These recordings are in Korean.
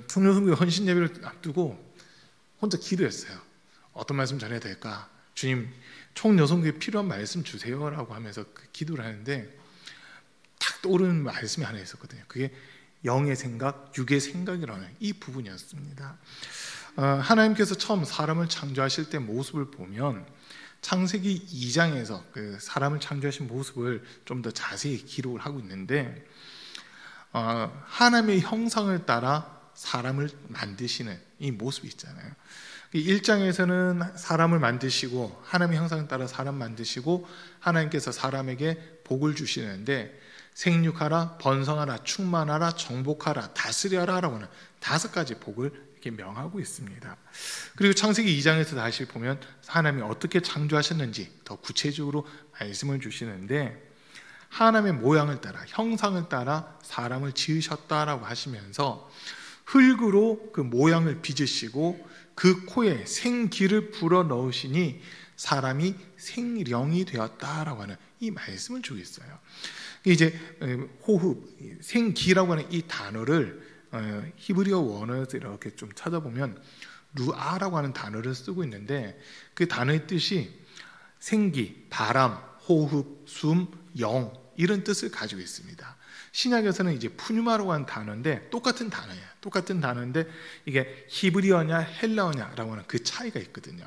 성령선교 헌신 예배를 앞두고 혼자 기도했어요. 어떤 말씀 전해야 될까? 주님, 총여성교에 필요한 말씀 주세요라고 하면서 기도를 하는데 탁 떠오르는 말씀이 하나 있었거든요. 그게 영의 생각, 육의 생각이라는 이 부분이었습니다. 하나님께서 처음 사람을 창조하실 때 모습을 보면 창세기 2장에서 그 사람을 창조하신 모습을 좀 더 자세히 기록을 하고 있는데, 하나님의 형상을 따라 사람을 만드시는 이 모습이 있잖아요. 1장에서는 사람을 만드시고 하나님의 형상을 따라 사람 만드시고 하나님께서 사람에게 복을 주시는데, 생육하라, 번성하라, 충만하라, 정복하라, 다스려라 라고 하는 5가지 복을 이렇게 명하고 있습니다. 그리고 창세기 2장에서 다시 보면 하나님이 어떻게 창조하셨는지 더 구체적으로 말씀을 주시는데, 하나님의 모양을 따라 형상을 따라 사람을 지으셨다라고 하시면서 흙으로 그 모양을 빚으시고 그 코에 생기를 불어 넣으시니 사람이 생령이 되었다라고 하는 이 말씀을 주고 있어요. 이제 호흡, 생기라고 하는 이 단어를 히브리어 원어에서 이렇게 좀 찾아보면 루아라고 하는 단어를 쓰고 있는데, 그 단어의 뜻이 생기, 바람, 호흡, 숨, 영 이런 뜻을 가지고 있습니다. 신약에서는 이제 푸뉴마라고 하는 단어인데 똑같은 단어예요. 똑같은 단어인데 이게 히브리어냐 헬라어냐라고 하는 그 차이가 있거든요.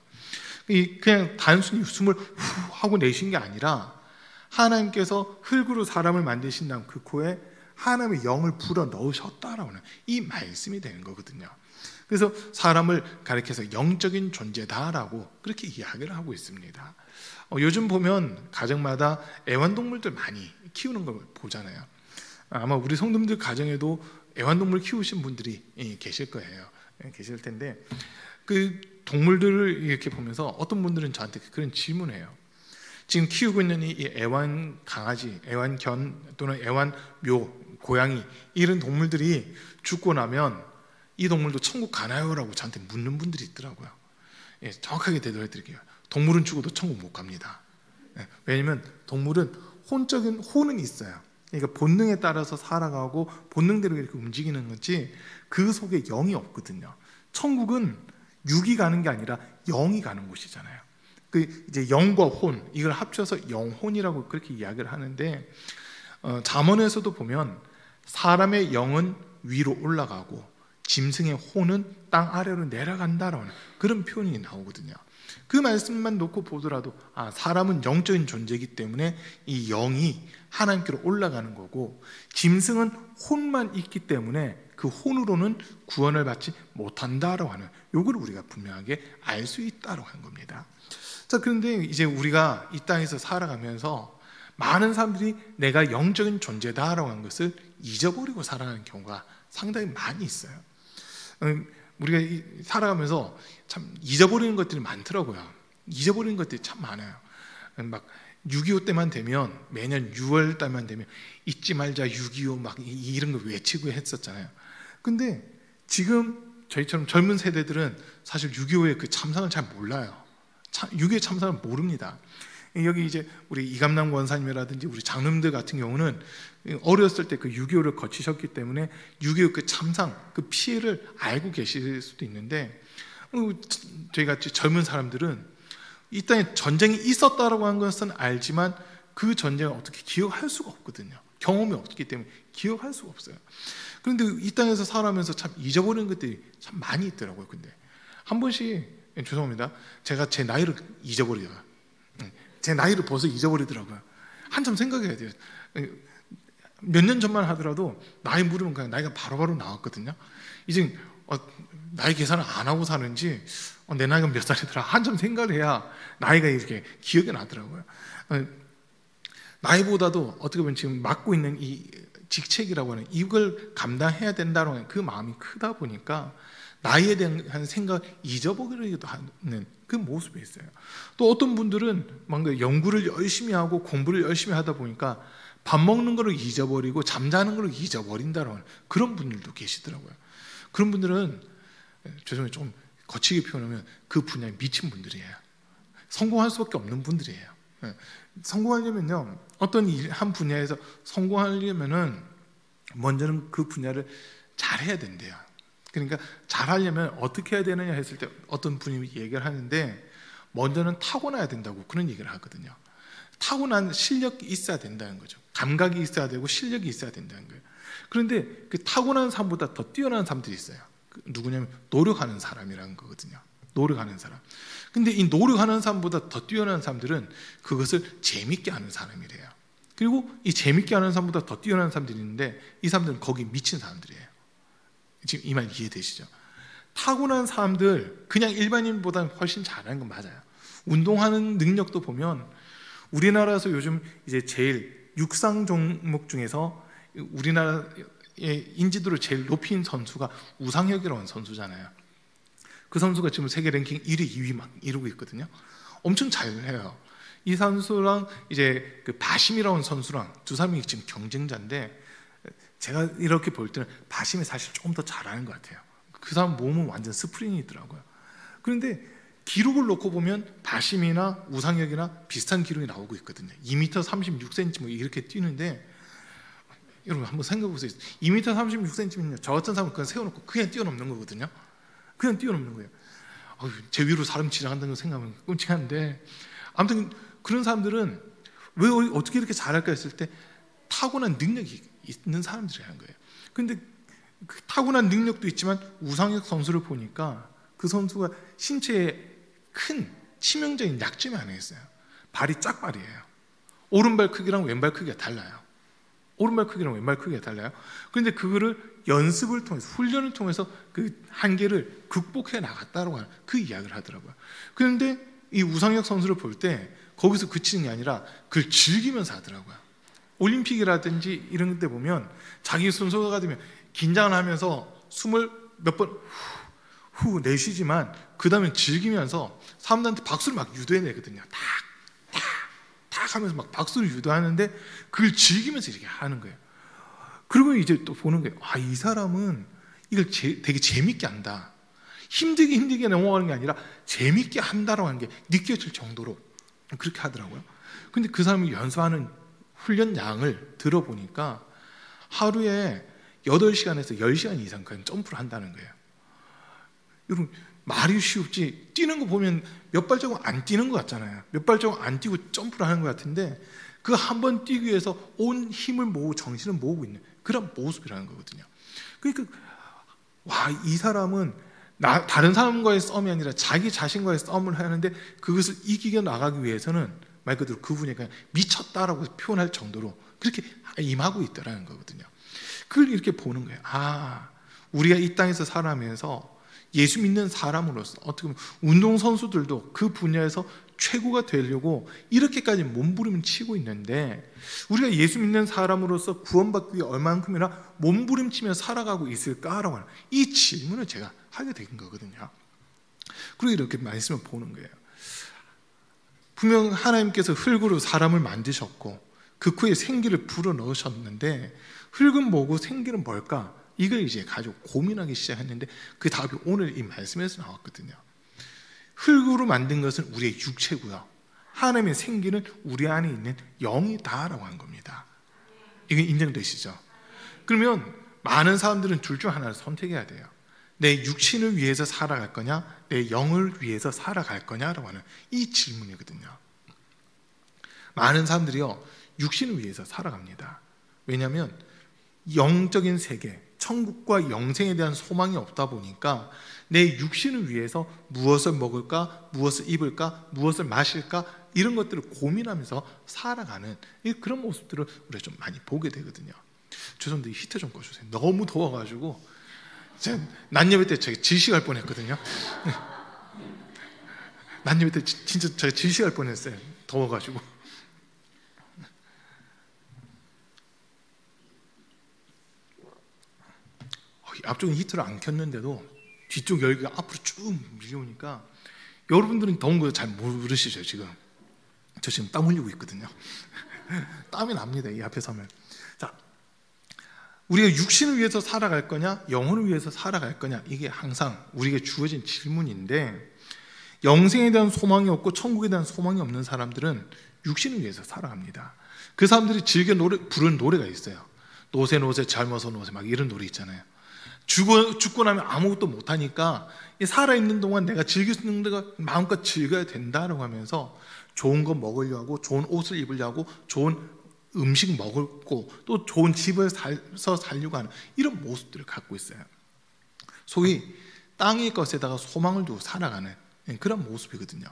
그냥 단순히 숨을 후 하고 내쉰 게 아니라 하나님께서 흙으로 사람을 만드신 다음 그 코에 하나님의 영을 불어 넣으셨다라고 하는 이 말씀이 되는 거거든요. 그래서 사람을 가리켜서 영적인 존재다라고 그렇게 이야기를 하고 있습니다. 요즘 보면 가정마다 애완동물들 많이 키우는 걸 보잖아요. 아마 우리 성도님들 가정에도 애완동물 키우신 분들이 계실 거예요. 계실 텐데, 그 동물들을 이렇게 보면서 어떤 분들은 저한테 그런 질문을 해요. 지금 키우고 있는 이 애완 강아지, 애완견 또는 애완묘, 고양이 이런 동물들이 죽고 나면 이 동물도 천국 가나요? 라고 저한테 묻는 분들이 있더라고요. 정확하게 대답해 드릴게요. 동물은 죽어도 천국 못 갑니다. 왜냐하면 동물은 혼적인 혼은 있어요. 그러니까 본능에 따라서 살아가고 본능대로 이렇게 움직이는 거지 그 속에 영이 없거든요. 천국은 육이 가는 게 아니라 영이 가는 곳이잖아요. 그 이제 영과 혼 이걸 합쳐서 영혼이라고 그렇게 이야기를 하는데, 잠언에서도 보면 사람의 영은 위로 올라가고 짐승의 혼은 땅 아래로 내려간다라는 그런 표현이 나오거든요. 그 말씀만 놓고 보더라도 사람은 영적인 존재이기 때문에 이 영이 하나님께로 올라가는 거고, 짐승은 혼만 있기 때문에 그 혼으로는 구원을 받지 못한다라고 하는 요걸 우리가 분명하게 알 수 있다라고 하는 겁니다. 자, 그런데 이제 우리가 이 땅에서 살아가면서 많은 사람들이 내가 영적인 존재다라고 하는 것을 잊어버리고 살아가는 경우가 상당히 많이 있어요. 우리가 살아가면서 참 잊어버리는 것들이 많더라고요. 잊어버리는 것들이 참 많아요. 막 6.25 때만 되면, 매년 6월 달만 되면 잊지 말자 6.25 막 이런 거 외치고 했었잖아요. 근데 지금 저희처럼 젊은 세대들은 사실 6.25의 그 참상을 잘 몰라요. 6.25 참상을 모릅니다. 여기 이제 우리 이감남 권사님이라든지 우리 장로님들 같은 경우는 어렸을 때 그 6.25를 거치셨기 때문에 6.25 그 참상, 그 피해를 알고 계실 수도 있는데, 저희 같이 젊은 사람들은 이 땅에 전쟁이 있었다라고 하는 것은 알지만 그 전쟁을 어떻게 기억할 수가 없거든요. 경험이 없기 때문에 기억할 수가 없어요. 그런데 이 땅에서 살아가면서 참 잊어버리는 것들이 참 많이 있더라고요. 근데 한 번씩, 죄송합니다, 제가 제 나이를 잊어버리다가 제 나이를 벌써 잊어버리더라고요. 한참 생각해야 돼요. 몇 년 전만 하더라도 나이 물으면 그냥 나이가 바로바로 나왔거든요. 이제 나이 계산을 안 하고 사는지 내 나이가 몇 살이더라 한참 생각을 해야 나이가 이렇게 기억이 나더라고요. 나이보다도 어떻게 보면 지금 맡고 있는 이 직책이라고 하는 이걸 감당해야 된다는 그 마음이 크다 보니까 나이에 대한 생각을 잊어버리기도 하는 그 모습이 있어요. 또 어떤 분들은 뭔가 연구를 열심히 하고 공부를 열심히 하다 보니까 밥 먹는 거를 잊어버리고 잠자는 거를 잊어버린다는 그런 분들도 계시더라고요. 그런 분들은, 죄송해요, 좀 거치게 표현하면 그 분야에 미친 분들이에요. 성공할 수밖에 없는 분들이에요. 성공하려면요, 어떤 한 분야에서 성공하려면은 먼저는 그 분야를 잘해야 된대요. 그러니까 잘하려면 어떻게 해야 되느냐 했을 때 어떤 분이 얘기를 하는데, 먼저는 타고나야 된다고 그런 얘기를 하거든요. 타고난 실력이 있어야 된다는 거죠. 감각이 있어야 되고 실력이 있어야 된다는 거예요. 그런데 그 타고난 사람보다 더 뛰어난 사람들이 있어요. 누구냐면 노력하는 사람이라는 거거든요. 노력하는 사람. 근데 이 노력하는 사람보다 더 뛰어난 사람들은 그것을 재밌게 하는 사람이래요. 그리고 이 재밌게 하는 사람보다 더 뛰어난 사람들이 있는데, 이 사람들은 거기 미친 사람들이에요. 지금 이 말 이해되시죠? 타고난 사람들, 그냥 일반인보다는 훨씬 잘하는 건 맞아요. 운동하는 능력도 보면 우리나라에서 요즘 이제 제일 육상 종목 중에서 우리나라의 인지도를 제일 높인 선수가 우상혁이라는 선수잖아요. 그 선수가 지금 세계 랭킹 1위, 2위 막 이루고 있거든요. 엄청 잘해요. 이 선수랑 이제 그 바심이라는 선수랑 두 사람이 지금 경쟁자인데, 제가 이렇게 볼 때는 바심이 사실 조금 더 잘하는 것 같아요. 그 사람 몸은 완전 스프링이더라고요. 그런데 기록을 놓고 보면 바심이나 우상혁이나 비슷한 기록이 나오고 있거든요. 2m 36cm 뭐 이렇게 뛰는데, 여러분 한번 생각해 보세요. 2m 36cm면요, 저 같은 사람은 그냥 세워놓고 그냥 뛰어넘는 거거든요. 그냥 뛰어넘는 거예요. 제 위로 사람 지나간다는 거 생각하면 끔찍한데, 아무튼 그런 사람들은 왜 어떻게 이렇게 잘할까 했을 때 타고난 능력이 있는 사람들이라는 거예요. 근데 그 타고난 능력도 있지만 우상혁 선수를 보니까 그 선수가 신체에 큰 치명적인 약점이 하나 있어요. 발이 짝발이에요. 오른발 크기랑 왼발 크기가 달라요. 오른발 크기랑 왼발 크기가 달라요. 그런데 그거를 연습을 통해서, 훈련을 통해서 그 한계를 극복해 나갔다고 하는 그 이야기를 하더라고요. 그런데 이 우상혁 선수를 볼 때 거기서 그치는 게 아니라 그걸 즐기면서 하더라고요. 올림픽이라든지 이런 데 보면 자기 순서가 되면 긴장을 하면서 숨을 몇 번 후 내쉬지만 그 다음에 즐기면서 사람들한테 박수를 막 유도해내거든요. 탁 하면서 막 박수를 유도하는데 그걸 즐기면서 이렇게 하는 거예요. 그리고 이제 또 보는 거예요. 이 사람은 이걸 되게 재밌게 한다. 힘들게 넘어가는 게 아니라 재밌게 한다라고 하는 게 느껴질 정도로 그렇게 하더라고요. 근데 그 사람이 연습하는 훈련 양을 들어보니까 하루에 8시간에서 10시간 이상 그냥 점프를 한다는 거예요. 여러분, 말이 쉽지, 뛰는 거 보면 몇 발자국 안 뛰는 것 같잖아요. 몇 발자국 안 뛰고 점프를 하는 것 같은데, 그 한 번 뛰기 위해서 온 힘을 모으고 정신을 모으고 있는 그런 모습이라는 거거든요. 그러니까 이 사람은 다른 사람과의 싸움이 아니라 자기 자신과의 싸움을 하는데, 그것을 이기게 나가기 위해서는 말 그대로 그분이 그냥 미쳤다라고 표현할 정도로 그렇게 임하고 있다라는 거거든요. 그걸 이렇게 보는 거예요. 우리가 이 땅에서 살아가면서 예수 믿는 사람으로서 어떻게 보면 운동선수들도 그 분야에서 최고가 되려고 이렇게까지 몸부림을 치고 있는데, 우리가 예수 믿는 사람으로서 구원받기 위해 얼만큼이나 몸부림치며 살아가고 있을까라고 하는 이 질문을 제가 하게 된 거거든요. 그리고 이렇게 말씀을 보는 거예요. 분명 하나님께서 흙으로 사람을 만드셨고 그 후에 생기를 불어넣으셨는데, 흙은 뭐고 생기는 뭘까? 이걸 이제 가지고 고민하기 시작했는데 그 답이 오늘 이 말씀에서 나왔거든요. 흙으로 만든 것은 우리의 육체고요, 하나님의 생기는 우리 안에 있는 영이다라고 한 겁니다. 이게 인정되시죠? 그러면 많은 사람들은 둘 중 하나를 선택해야 돼요. 내 육신을 위해서 살아갈 거냐, 내 영을 위해서 살아갈 거냐라고 하는 이 질문이거든요. 많은 사람들이요, 육신을 위해서 살아갑니다. 왜냐하면 영적인 세계, 천국과 영생에 대한 소망이 없다 보니까 내 육신을 위해서 무엇을 먹을까, 무엇을 입을까, 무엇을 마실까, 이런 것들을 고민하면서 살아가는 그런 모습들을 우리가 좀 많이 보게 되거든요. 죄송한데 히터 좀 꺼주세요. 너무 더워가지고 제가 난예배 때 제가 질식할 뻔했거든요. 난예배 때 진짜 제가 질식할 뻔했어요. 더워가지고. 앞쪽은 히터를 안 켰는데도 뒤쪽 열기가 앞으로 쭉 밀려오니까, 여러분들은 더운 거 잘 모르시죠? 지금 저 지금 땀 흘리고 있거든요. 땀이 납니다, 이 앞에 서면. 자, 우리가 육신을 위해서 살아갈 거냐, 영혼을 위해서 살아갈 거냐, 이게 항상 우리에게 주어진 질문인데, 영생에 대한 소망이 없고 천국에 대한 소망이 없는 사람들은 육신을 위해서 살아갑니다. 그 사람들이 즐겨 부르는 노래가 있어요. 노세 노세 젊어서 노세 막 이런 노래 있잖아요. 죽고 나면 아무것도 못하니까 살아있는 동안 내가 즐길 수 있는 데가 마음껏 즐겨야 된다라고 하면서 좋은 거 먹으려고 하고 좋은 옷을 입으려고 하고 좋은 음식 먹고 또 좋은 집을 사서 살려고 하는 이런 모습들을 갖고 있어요. 소위 땅의 것에다가 소망을 두고 살아가는 그런 모습이거든요.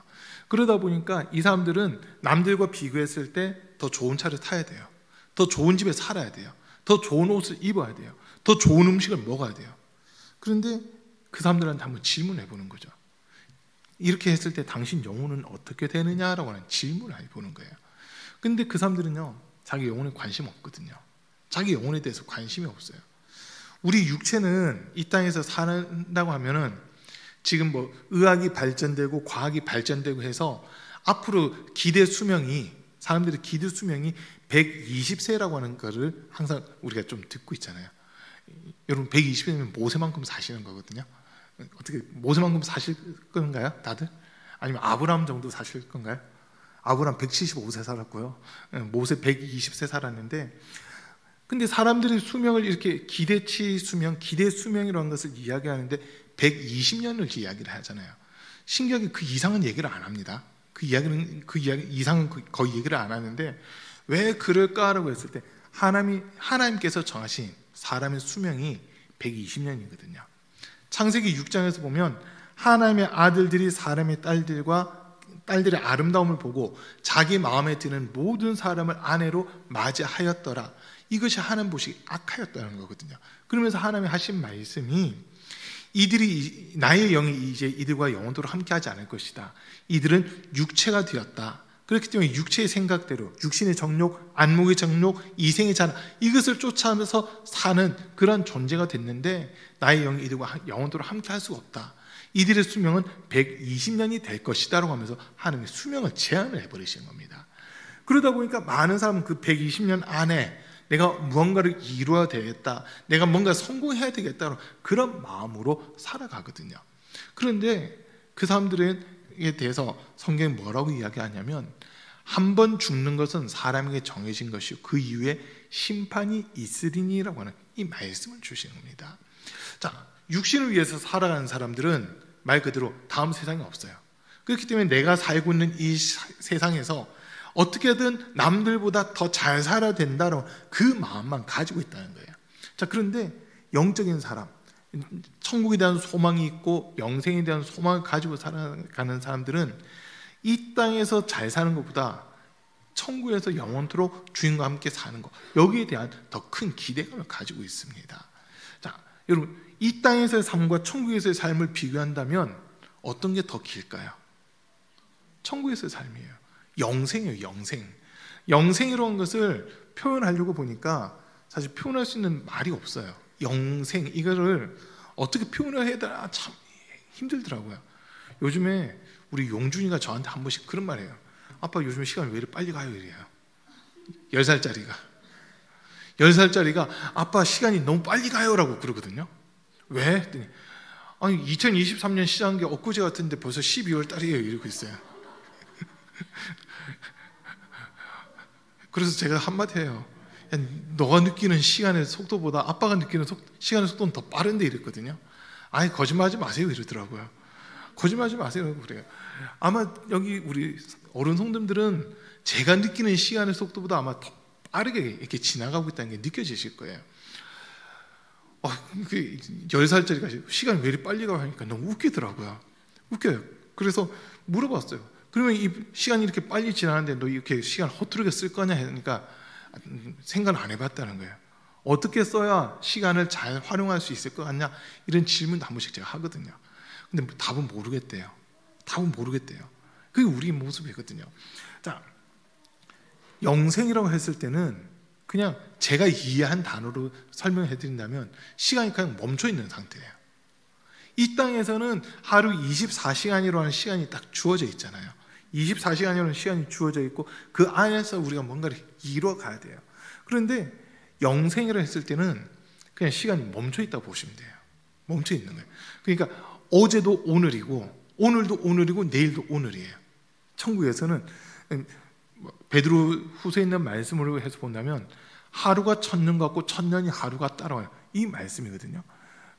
그러다 보니까 이 사람들은 남들과 비교했을 때 더 좋은 차를 타야 돼요. 더 좋은 집에 살아야 돼요. 더 좋은 옷을 입어야 돼요. 더 좋은 음식을 먹어야 돼요. 그런데 그 사람들한테 한번 질문해 보는 거죠. 이렇게 했을 때 당신 영혼은 어떻게 되느냐라고 하는 질문을 해보는 거예요. 근데 그 사람들은요, 자기 영혼에 관심 없거든요. 자기 영혼에 대해서 관심이 없어요. 우리 육체는 이 땅에서 산다고 하면은 지금 뭐 의학이 발전되고 과학이 발전되고 해서 앞으로 기대 수명이, 사람들의 기대 수명이 120세라고 하는 거를 항상 우리가 좀 듣고 있잖아요. 여러분 120세면 모세만큼 사시는 거거든요. 어떻게 모세만큼 사실 건가요? 다들? 아니면 아브라함 정도 사실 건가요? 아브라함 175세 살았고요. 모세 120세 살았는데, 근데 사람들이 수명을 이렇게 기대치 수명, 기대 수명이라는 것을 이야기하는데 120년을 이야기를 하잖아요. 신기하게 그 이상은 얘기를 안 합니다. 그 이야기 이상은 거의 얘기를 안 하는데 왜 그럴까라고 했을 때 하나님께서 정하신 사람의 수명이 120년이거든요. 창세기 6장에서 보면 하나님의 아들들이 사람의 딸들의 아름다움을 보고 자기 마음에 드는 모든 사람을 아내로 맞이하였더라. 이것이 하나님 보시기 악하였다는 거거든요. 그러면서 하나님이 하신 말씀이 이들이 나의 영이 이제 이들과 영원토록 함께하지 않을 것이다. 이들은 육체가 되었다. 그렇기 때문에 육체의 생각대로 육신의 정욕, 안목의 정욕, 이생의 자랑 이것을 쫓아가면서 사는 그런 존재가 됐는데 나의 영이 이들과 영원토록 함께할 수가 없다. 이들의 수명은 120년이 될 것이다 라고 하면서 하나님의 수명을 제한을 해버리시는 겁니다. 그러다 보니까 많은 사람은 그 120년 안에 내가 무언가를 이루어야 되겠다, 내가 뭔가 성공해야 되겠다 그런 마음으로 살아가거든요. 그런데 그 사람들에 대해서 성경이 뭐라고 이야기하냐면 한 번 죽는 것은 사람에게 정해진 것이고 그 이후에 심판이 있으리니라고 하는 이 말씀을 주시는 겁니다. 자, 육신을 위해서 살아가는 사람들은 말 그대로 다음 세상이 없어요. 그렇기 때문에 내가 살고 있는 이 세상에서 어떻게든 남들보다 더 잘 살아야 된다는 그 마음만 가지고 있다는 거예요. 자, 그런데 영적인 사람, 천국에 대한 소망이 있고 영생에 대한 소망을 가지고 살아가는 사람들은 이 땅에서 잘 사는 것보다 천국에서 영원토록 주님과 함께 사는 것, 여기에 대한 더 큰 기대감을 가지고 있습니다. 자, 여러분, 이 땅에서의 삶과 천국에서의 삶을 비교한다면 어떤 게 더 길까요? 천국에서의 삶이에요. 영생이에요. 영생이라는 것을 표현하려고 보니까 사실 표현할 수 있는 말이 없어요. 영생, 이거를 어떻게 표현을 해야 되나 참 힘들더라고요. 요즘에 우리 용준이가 저한테 한 번씩 그런 말이에요. 아빠 요즘에 시간이 왜 이렇게 빨리 가요? 이래요. 10살짜리가 아빠 시간이 너무 빨리 가요 라고 그러거든요. 왜? 했더니 아니 2023년 시작한 게 엊그제 같은데 벌써 12월 달이에요 이러고 있어요. 그래서 제가 한마디 해요. 야, 너가 느끼는 시간의 속도보다 아빠가 느끼는 시간의 속도는 더 빠른데 이랬거든요. 아니 거짓말하지 마세요 이러더라고요. 거짓말하지 마세요 그래요. 아마 여기 우리 어른 성도님들은 제가 느끼는 시간의 속도보다 아마 더 빠르게 이렇게 지나가고 있다는 게 느껴지실 거예요. 10살짜리가 시간이 왜 이렇게 빨리 가 하니까 너무 웃기더라고요. 웃겨요. 그래서 물어봤어요. 그러면 이 시간이 이렇게 빨리 지나는데 너 이렇게 시간 허투루게 쓸 거냐 하니까 생각 안 해봤다는 거예요. 어떻게 써야 시간을 잘 활용할 수 있을 것 같냐 이런 질문도 한 번씩 제가 하거든요. 근데 답은 모르겠대요. 그게 우리 모습이거든요. 자, 영생이라고 했을 때는 그냥 제가 이해한 단어로 설명해 드린다면 시간이 그냥 멈춰 있는 상태예요. 이 땅에서는 하루 24시간이라고 하는 시간이 딱 주어져 있잖아요. 24시간이라는 시간이 주어져 있고 그 안에서 우리가 뭔가를 이루어 가야 돼요. 그런데 영생이라고 했을 때는 그냥 시간이 멈춰 있다고 보시면 돼요. 멈춰 있는 거예요. 그러니까 어제도 오늘이고 오늘도 오늘이고 내일도 오늘이에요. 천국에서는 베드로 후서에 있는 말씀으로 해서 본다면 하루가 천년 같고 천년이 하루가 따라와요. 이 말씀이거든요.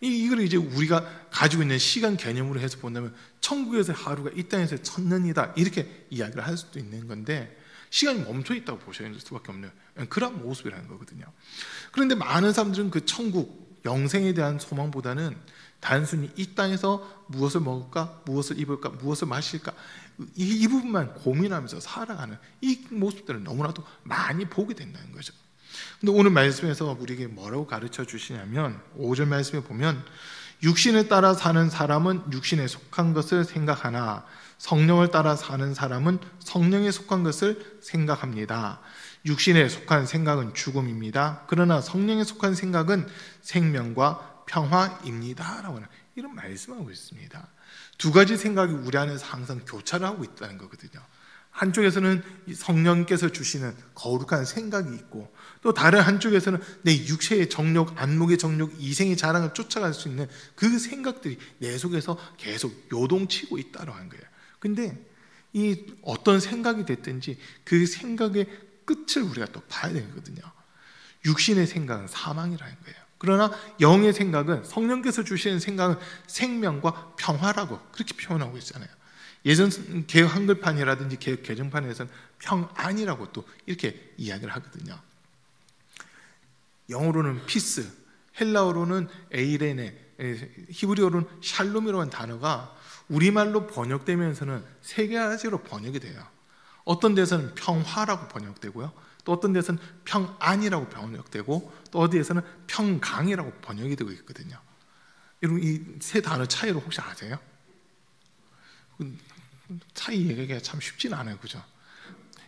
이걸 이제 우리가 가지고 있는 시간 개념으로 해서 본다면 천국에서 하루가 이 땅에서 1000년이다 이렇게 이야기를 할 수도 있는 건데, 시간이 멈춰 있다고 보셔야 될 수밖에 없는 그런 모습이라는 거거든요. 그런데 많은 사람들은 그 천국, 영생에 대한 소망보다는 단순히 이 땅에서 무엇을 먹을까, 무엇을 입을까, 무엇을 마실까, 이 부분만 고민하면서 살아가는 이 모습들을 너무나도 많이 보게 된다는 거죠. 근데 오늘 말씀에서 우리에게 뭐라고 가르쳐 주시냐면, 5절 말씀에 보면 육신에 따라 사는 사람은 육신에 속한 것을 생각하나 성령을 따라 사는 사람은 성령에 속한 것을 생각합니다. 육신에 속한 생각은 죽음입니다. 그러나 성령에 속한 생각은 생명과 평화입니다. 라고 하는 이런 말씀하고 있습니다. 두 가지 생각이 우리 안에서 항상 교차를 하고 있다는 거거든요. 한쪽에서는 성령께서 주시는 거룩한 생각이 있고, 또 다른 한쪽에서는 내 육체의 정욕, 안목의 정욕, 이생의 자랑을 쫓아갈 수 있는 그 생각들이 내 속에서 계속 요동치고 있다고 하는 거예요. 근데 이 어떤 생각이 됐든지 그 생각의 끝을 우리가 또 봐야 되거든요. 육신의 생각은 사망이라는 거예요. 그러나 영의 생각은, 성령께서 주시는 생각은 생명과 평화라고 그렇게 표현하고 있잖아요. 예전 개역 한글판이라든지 개역 개정판에서는 평안이라고 또 이렇게 이야기를 하거든요. 영어로는 피스, 헬라어로는 에이레네, 히브리어로는 샬롬이라는 단어가 우리말로 번역되면서는 세 가지로 번역이 돼요. 어떤 데서는 평화라고 번역되고요, 또 어떤 데서는 평안이라고 번역되고, 또 어디에서는 평강이라고 번역이 되고 있거든요. 여러분, 이 세 단어 차이를 혹시 아세요? 차이 얘기하기가 참 쉽지는 않아요, 그죠?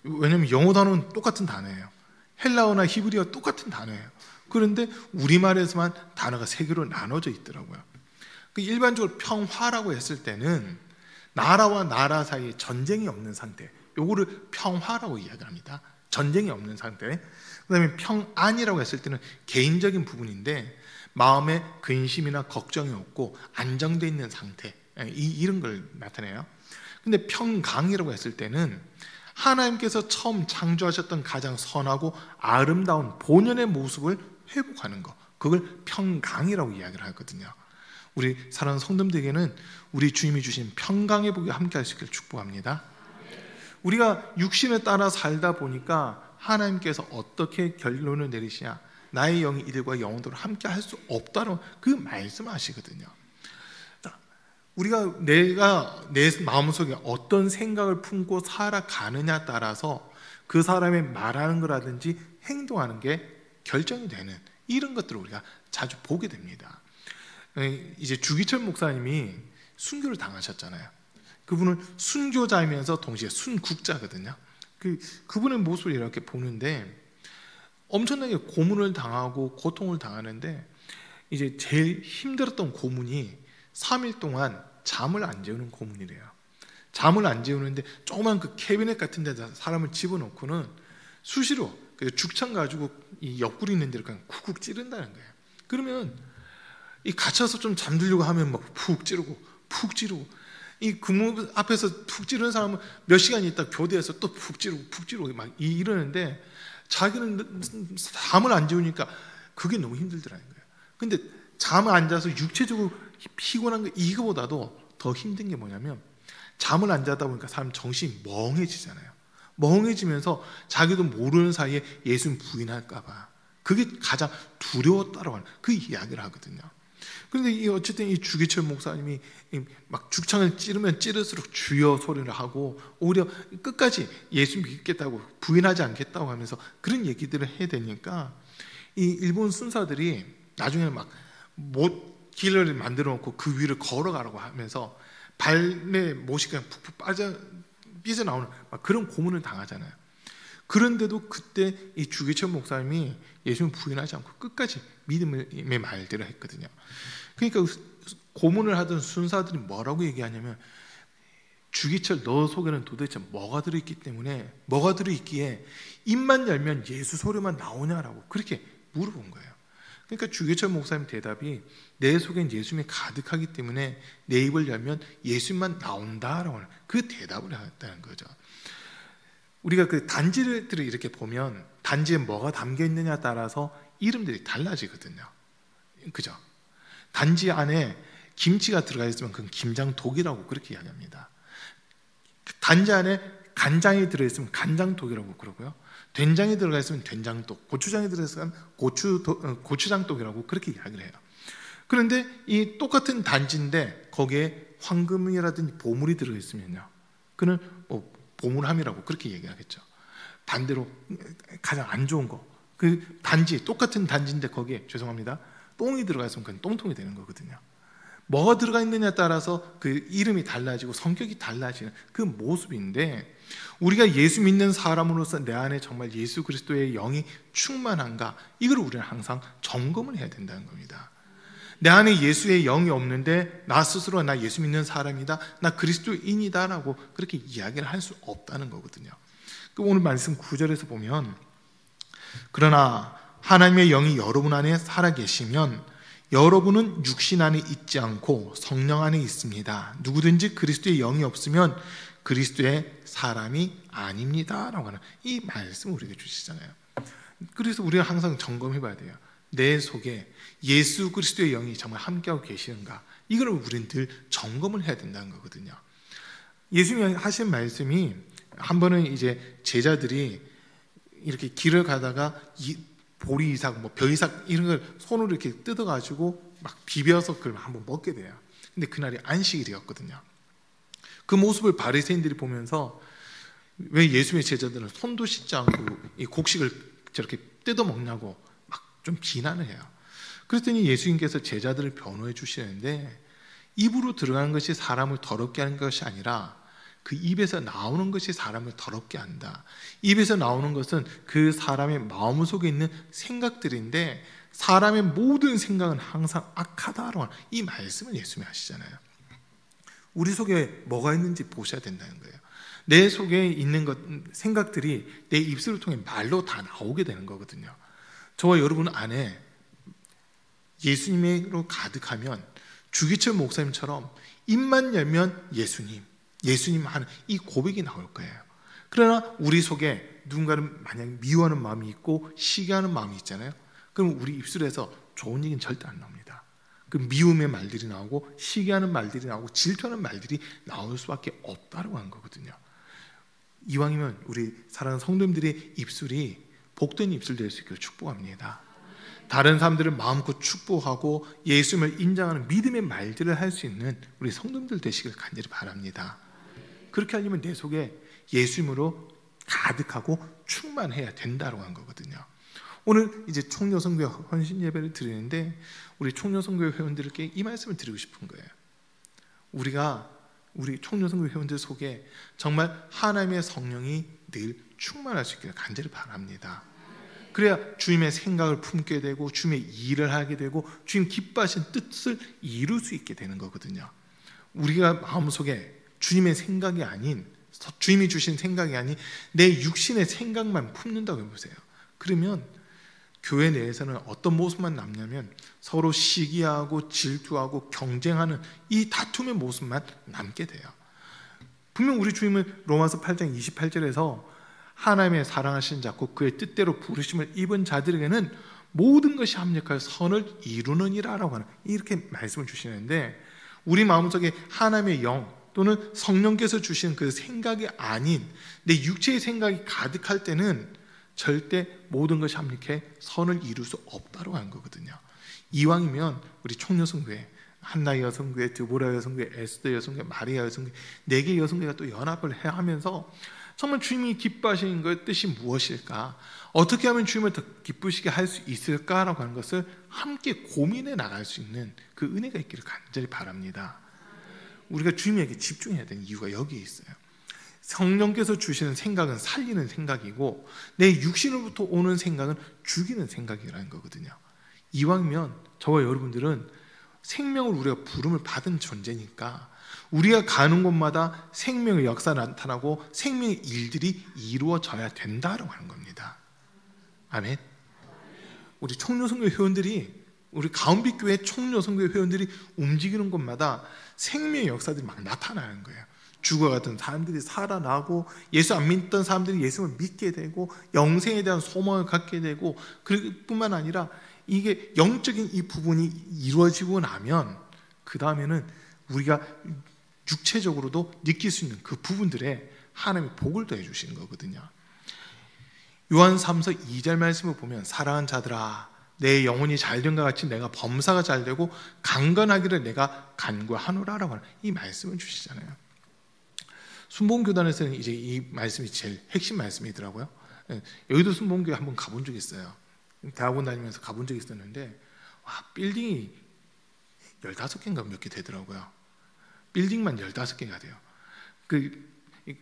왜냐하면 영어 단어는 똑같은 단어예요. 헬라어나 히브리어 똑같은 단어예요. 그런데 우리말에서만 단어가 세 개로 나눠져 있더라고요. 일반적으로 평화라고 했을 때는 나라와 나라 사이에 전쟁이 없는 상태, 요거를 평화라고 이야기합니다. 전쟁이 없는 상태. 그다음에 평안이라고 했을 때는 개인적인 부분인데 마음에 근심이나 걱정이 없고 안정되어 있는 상태, 이런 걸 나타내요. 근데 평강이라고 했을 때는 하나님께서 처음 창조하셨던 가장 선하고 아름다운 본연의 모습을 회복하는 것, 그걸 평강이라고 이야기를 하거든요. 우리 사랑하는 성도들에게는 우리 주님이 주신 평강의 복이 함께 할 수 있기를 축복합니다. 우리가 육신에 따라 살다 보니까 하나님께서 어떻게 결론을 내리시냐, 나의 영이 이들과 영원토록 함께 할 수 없다는 그 말씀하시거든요. 우리가 내가 내 마음속에 어떤 생각을 품고 살아가느냐 따라서 그 사람의 말하는 거라든지 행동하는 게 결정이 되는 이런 것들을 우리가 자주 보게 됩니다. 이제 주기철 목사님이 순교를 당하셨잖아요. 그분은 순교자이면서 동시에 순국자거든요. 그분의 모습을 이렇게 보는데 엄청나게 고문을 당하고 고통을 당하는데, 이제 제일 힘들었던 고문이 3일 동안 잠을 안 재우는 고문이래요. 잠을 안 재우는데 조그만 그 캐비넷 같은 데다 사람을 집어넣고는 수시로 죽창 가지고 이 옆구리 있는 데를 그냥 쿡쿡 찌른다는 거예요. 그러면 이 갇혀서 좀 잠들려고 하면 막 푹 찌르고 푹 찌르고, 이 근무 앞에서 푹 찌르는 사람은 몇 시간 있다 교대에서 또 푹 찌르고 푹 찌르고 막 이러는데, 자기는 잠을 안 재우니까 그게 너무 힘들더라는 거예요. 근데 잠을 안 자서 육체적으로 피곤한 거, 이거보다도 더 힘든 게 뭐냐면, 잠을 안 자다 보니까 사람 정신이 멍해지잖아요. 멍해지면서 자기도 모르는 사이에 예수님 부인할까 봐, 그게 가장 두려웠다라고 하는 그 이야기를 하거든요. 그런데 어쨌든 이 주기철 목사님이 막 죽창을 찌르면 찌를수록 주여 소리를 하고, 오히려 끝까지 예수 믿겠다고, 부인하지 않겠다고 하면서 그런 얘기들을 해야 되니까, 이 일본 순사들이 나중에는 막 못 길을 만들어 놓고 그 위를 걸어가라고 하면서 발에 못이 그냥 푹푹 삐져나오는 막 그런 고문을 당하잖아요. 그런데도 그때 이 주기철 목사님이 예수님 부인하지 않고 끝까지 믿음의 말들을 했거든요. 그러니까 고문을 하던 순사들이 뭐라고 얘기하냐면, 주기철 너 속에는 도대체 뭐가 들어있기 때문에, 뭐가 들어있기에 입만 열면 예수 소리만 나오냐라고 그렇게 물어본 거예요. 그러니까 주기철 목사님 대답이, 내 속엔 예수님이 가득하기 때문에 내 입을 열면 예수님만 나온다라고 하는 그 대답을 했다는 거죠. 우리가 그 단지들을 이렇게 보면 단지에 뭐가 담겨 있느냐에 따라서 이름들이 달라지거든요. 그죠? 단지 안에 김치가 들어가 있으면 그건 김장독이라고 그렇게 이야기합니다. 단지 안에 간장이 들어있으면 간장독이라고 그러고요. 된장이 들어가 있으면 된장독, 고추장이 들어있으면 고추장독이라고 그렇게 이야기를 해요. 그런데 이 똑같은 단지인데 거기에 황금이라든지 보물이 들어있으면요, 그는 뭐 보물함이라고 그렇게 얘기하겠죠. 반대로 가장 안 좋은 거, 그 단지, 똑같은 단지인데 거기에 죄송합니다, 똥이 들어가 있으면 그건 똥통이 되는 거거든요. 뭐가 들어가 있느냐에 따라서 그 이름이 달라지고 성격이 달라지는 그 모습인데, 우리가 예수 믿는 사람으로서 내 안에 정말 예수 그리스도의 영이 충만한가, 이걸 우리는 항상 점검을 해야 된다는 겁니다. 내 안에 예수의 영이 없는데 나 스스로 나 예수 믿는 사람이다, 나 그리스도인이다 라고 그렇게 이야기를 할 수 없다는 거거든요. 오늘 말씀 9절에서 보면, 그러나 하나님의 영이 여러분 안에 살아계시면 여러분은 육신 안에 있지 않고 성령 안에 있습니다. 누구든지 그리스도의 영이 없으면 그리스도의 사람이 아닙니다 라고 하는 이 말씀을 우리에게 주시잖아요. 그래서 우리가 항상 점검해 봐야 돼요. 내 속에 예수 그리스도의 영이 정말 함께하고 계시는가, 이걸 우리는 늘 점검을 해야 된다는 거거든요. 예수님이 하신 말씀이, 한 번은 이제 제자들이 이렇게 길을 가다가 보리이삭, 뭐 벼이삭 이런 걸 손으로 이렇게 뜯어가지고 막 비벼서 그걸 한번 먹게 돼요. 근데 그날이 안식일이었거든요. 그 모습을 바리새인들이 보면서, 왜 예수님의 제자들은 손도 씻지 않고 이 곡식을 저렇게 뜯어 먹냐고 막 좀 비난을 해요. 그랬더니 예수님께서 제자들을 변호해 주시는데, 입으로 들어가는 것이 사람을 더럽게 하는 것이 아니라 그 입에서 나오는 것이 사람을 더럽게 한다. 입에서 나오는 것은 그 사람의 마음 속에 있는 생각들인데, 사람의 모든 생각은 항상 악하다라고 하는 이 말씀을 예수님이 하시잖아요. 우리 속에 뭐가 있는지 보셔야 된다는 거예요. 내 속에 있는 것, 생각들이 내 입술을 통해 말로 다 나오게 되는 거거든요. 저와 여러분 안에 예수님으로 가득하면 주기철 목사님처럼 입만 열면 예수님 하는 이 고백이 나올 거예요. 그러나 우리 속에 누군가를 만약 미워하는 마음이 있고 시기하는 마음이 있잖아요. 그럼 우리 입술에서 좋은 얘기는 절대 안 나옵니다. 그 미움의 말들이 나오고 시기하는 말들이 나오고 질투하는 말들이 나올 수밖에 없다고 하는 거거든요. 이왕이면 우리 사랑하는 성도님들의 입술이 복된 입술 될 수 있기를 축복합니다. 다른 사람들을 마음껏 축복하고 예수님을 인정하는 믿음의 말들을 할 수 있는 우리 성도님들 되시길 간절히 바랍니다. 그렇게 하려면 내 속에 예수님으로 가득하고 충만해야 된다고 한 거거든요. 오늘 이제 총여성교회 헌신 예배를 드리는데, 우리 총여성교회 회원들께 이 말씀을 드리고 싶은 거예요. 우리 총여성교회 회원들 속에 정말 하나님의 성령이 늘 충만할 수 있기를 간절히 바랍니다. 그래야 주님의 생각을 품게 되고 주님의 일을 하게 되고 주님 기뻐하신 뜻을 이룰 수 있게 되는 거거든요. 우리가 마음속에 주님의 생각이 아닌, 주님이 주신 생각이 아닌 내 육신의 생각만 품는다고 해보세요. 그러면 교회 내에서는 어떤 모습만 남냐면 서로 시기하고 질투하고 경쟁하는 이 다툼의 모습만 남게 돼요. 분명 우리 주님은 로마서 8장 28절에서 하나님의 사랑하신 자고 그의 뜻대로 부르심을 입은 자들에게는 모든 것이 합력하여 선을 이루느니라 라고 하는 이렇게 말씀을 주시는데, 우리 마음속에 하나님의 영 또는 성령께서 주신 그 생각이 아닌 내 육체의 생각이 가득할 때는 절대 모든 것이 합력해 선을 이룰 수 없다고 하는 거거든요. 이왕이면 우리 총여성교회, 한나의 여성교회, 드보라 여성교회, 에스더 여성교회, 마리아 여성교회, 4개 여성교회가 또 연합을 해야 하면서 정말 주님이 기뻐하시는 것의 뜻이 무엇일까? 어떻게 하면 주님을 더 기쁘시게 할 수 있을까라고 하는 것을 함께 고민해 나갈 수 있는 그 은혜가 있기를 간절히 바랍니다. 우리가 주님에게 집중해야 되는 이유가 여기에 있어요. 성령께서 주시는 생각은 살리는 생각이고 내 육신으로부터 오는 생각은 죽이는 생각이라는 거거든요. 이왕이면 저와 여러분들은 생명을 우리가 부름을 받은 존재니까 우리가 가는 곳마다 생명의 역사가 나타나고 생명의 일들이 이루어져야 된다라고 하는 겁니다. 아멘. 우리 총여성교회 회원들이, 우리 가운빛교회 총여성교회 회원들이 움직이는 곳마다 생명의 역사들이 막 나타나는 거예요. 죽어가던 사람들이 살아나고 예수 안 믿던 사람들이 예수를 믿게 되고 영생에 대한 소망을 갖게 되고, 그뿐만 아니라 이게 영적인 이 부분이 이루어지고 나면 그 다음에는 우리가 육체적으로도 느낄 수 있는 그 부분들에 하나님이 복을 더해 주시는 거거든요. 요한 3서 2절 말씀을 보면 사랑하는 자들아 내 영혼이 잘된과 같이 내가 범사가 잘되고 강건하기를 내가 간구하노라라고 하는 이 말씀을 주시잖아요. 순복음교단에서는 이제 이 말씀이 제일 핵심 말씀이더라고요. 여의도 순복음교회 한번 가본 적이 있어요. 대학원 다니면서 가본 적이 있었는데 와, 빌딩이 15개인가 몇 개 되더라고요. 빌딩만 15개가 돼요.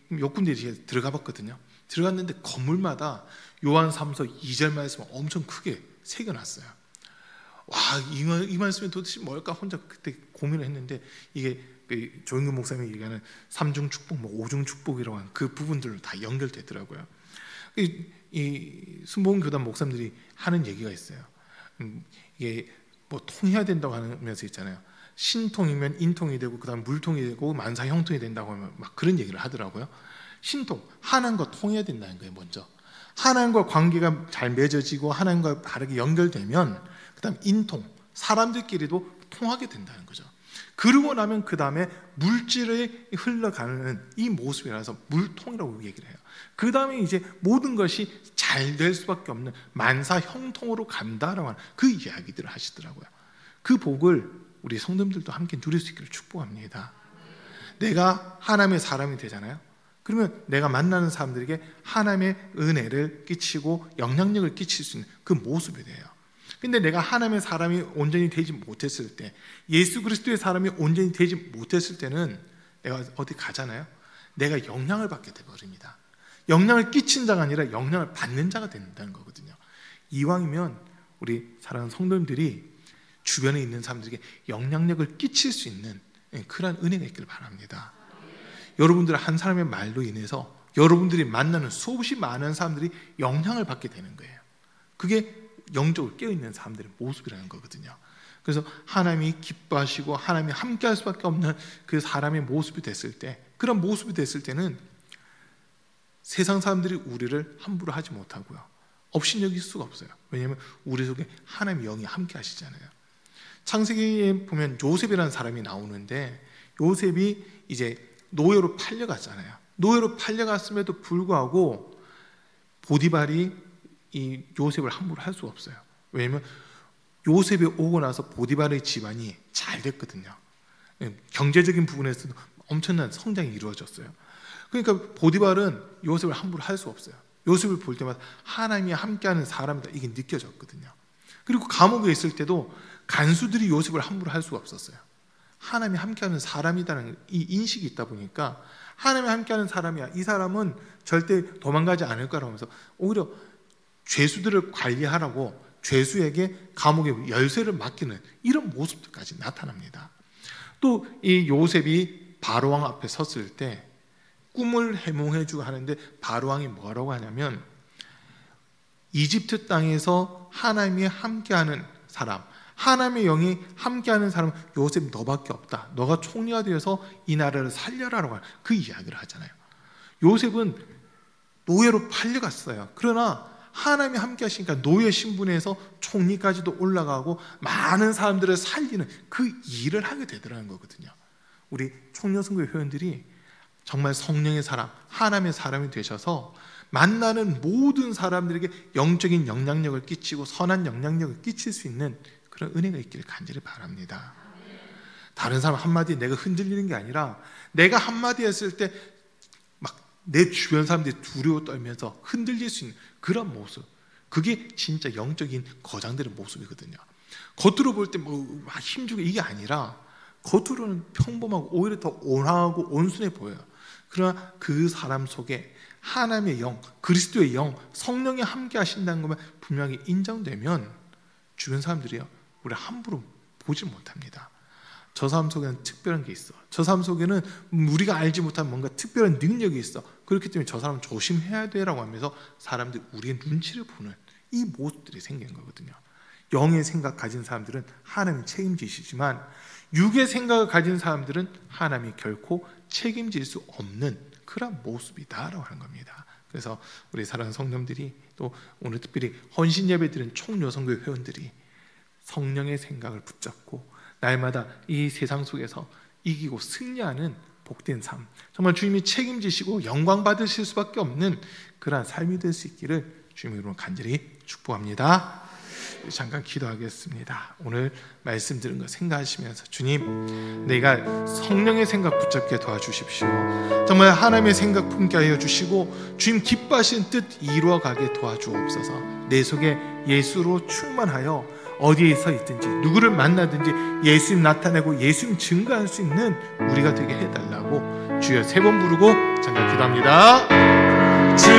몇 군데 들어가 봤거든요. 들어갔는데 건물마다 요한 3서 2절 말씀을 엄청 크게 새겨놨어요. 와, 이 말씀이 도대체 뭘까 혼자 그때 고민을 했는데 이게 조영근 목사님이 얘기하는 3중 축복, 5중 축복이라고 하는 그 부분들로 다 연결되더라고요. 이 순복음교단 목사님들이 하는 얘기가 있어요. 이게 뭐 통해야 된다고 하면서 있잖아요. 신통이면 인통이 되고 그다음 물통이 되고 만사 형통이 된다고 하면 막 그런 얘기를 하더라고요. 신통, 하나님과 통해야 된다는 거예요. 먼저 하나님과 관계가 잘 맺어지고 하나님과 바르게 연결되면 그다음 인통, 사람들끼리도 통하게 된다는 거죠. 그러고 나면 그 다음에 물질에 흘러가는 이 모습이라서 물통이라고 얘기를 해요. 그 다음에 이제 모든 것이 잘 될 수밖에 없는 만사 형통으로 간다라고 하는 그 이야기들을 하시더라고요. 그 복을 우리 성도님들도 함께 누릴 수 있기를 축복합니다. 내가 하나님의 사람이 되잖아요. 그러면 내가 만나는 사람들에게 하나님의 은혜를 끼치고 영향력을 끼칠 수 있는 그 모습이 돼요. 근데 내가 하나님의 사람이 온전히 되지 못했을 때, 예수 그리스도의 사람이 온전히 되지 못했을 때는 내가 어디 가잖아요. 내가 영향을 받게 되어버립니다. 영향을 끼친 자가 아니라 영향을 받는 자가 된다는 거거든요. 이왕이면 우리 사랑하는 성도님들이 주변에 있는 사람들에게 영향력을 끼칠 수 있는 그러한 은혜가 있기를 바랍니다. 여러분들 한 사람의 말로 인해서 여러분들이 만나는 수없이 많은 사람들이 영향을 받게 되는 거예요. 그게 영적으로 깨어있는 사람들의 모습이라는 거거든요. 그래서 하나님이 기뻐하시고 하나님이 함께할 수밖에 없는 그 사람의 모습이 됐을 때, 그런 모습이 됐을 때는 세상 사람들이 우리를 함부로 하지 못하고요, 업신여길 수가 없어요. 왜냐하면 우리 속에 하나님의 영이 함께 하시잖아요. 창세기에 보면 요셉이라는 사람이 나오는데, 요셉이 이제 노예로 팔려갔잖아요. 노예로 팔려갔음에도 불구하고 보디발이 이 요셉을 함부로 할 수가 없어요. 왜냐하면 요셉이 오고 나서 보디발의 집안이 잘 됐거든요. 경제적인 부분에서도 엄청난 성장이 이루어졌어요. 그러니까 보디발은 요셉을 함부로 할 수 없어요. 요셉을 볼 때마다 하나님이 함께하는 사람이다, 이게 느껴졌거든요. 그리고 감옥에 있을 때도 간수들이 요셉을 함부로 할 수가 없었어요. 하나님이 함께하는 사람이라는 이 인식이 있다 보니까 하나님이 함께하는 사람이야, 이 사람은 절대 도망가지 않을 거라면서 오히려 죄수들을 관리하라고 죄수에게 감옥의 열쇠를 맡기는 이런 모습들까지 나타납니다. 또 이 요셉이 바로왕 앞에 섰을 때 꿈을 해몽해주고 하는데 바로왕이 뭐라고 하냐면, 이집트 땅에서 하나님이 함께하는 사람, 하나님의 영이 함께하는 사람은 요셉 너밖에 없다. 너가 총리가 되어서 이 나라를 살려라라고 하는 그 이야기를 하잖아요. 요셉은 노예로 팔려갔어요. 그러나 하나님이 함께 하시니까 노예 신분에서 총리까지도 올라가고 많은 사람들을 살리는 그 일을 하게 되더라는 거거든요. 우리 청년선교 회원들이 정말 성령의 사람, 하나님의 사람이 되셔서 만나는 모든 사람들에게 영적인 영향력을 끼치고 선한 영향력을 끼칠 수 있는 그런 은혜가 있기를 간절히 바랍니다. 다른 사람 한마디에 내가 흔들리는 게 아니라 내가 한마디 했을 때 막 내 주변 사람들이 두려워 떨면서 흔들릴 수 있는 그런 모습, 그게 진짜 영적인 거장들의 모습이거든요. 겉으로 볼 때 뭐 힘주고 이게 아니라 겉으로는 평범하고 오히려 더 온화하고 온순해 보여요. 그러나 그 사람 속에 하나님의 영, 그리스도의 영, 성령이 함께 하신다는 것만 분명히 인정되면 주변 사람들이요, 우리를 함부로 보지 못합니다. 저 사람 속에는 특별한 게 있어. 저 사람 속에는 우리가 알지 못한 뭔가 특별한 능력이 있어. 그렇기 때문에 저 사람 조심해야 돼라고 하면서 사람들이 우리의 눈치를 보는 이 모습들이 생기는 거거든요. 영의 생각 가진 사람들은 하나님이 책임지시지만 육의 생각을 가진 사람들은 하나님이 결코 책임질 수 없는 그런 모습이다라고 하는 겁니다. 그래서 우리 사랑하는 성도님들이 또 오늘 특별히 헌신 예배 드린 총여성교회 회원들이 성령의 생각을 붙잡고 날마다 이 세상 속에서 이기고 승리하는 복된 삶, 정말 주님이 책임지시고 영광 받으실 수밖에 없는 그러한 삶이 될 수 있기를 주님의 이름으로 간절히 축복합니다. 잠깐 기도하겠습니다. 오늘 말씀 들은 거 생각하시면서 주님, 내가 성령의 생각 붙잡게 도와주십시오. 정말 하나님의 생각 품게 하여 주시고 주님 기뻐하시는 뜻 이루어가게 도와주옵소서. 내 속에 예수로 충만하여 어디에서 있든지 누구를 만나든지 예수님 나타내고 예수님 증거할 수 있는 우리가 되게 해달라고 주여 3번 부르고 잠깐 기도합니다.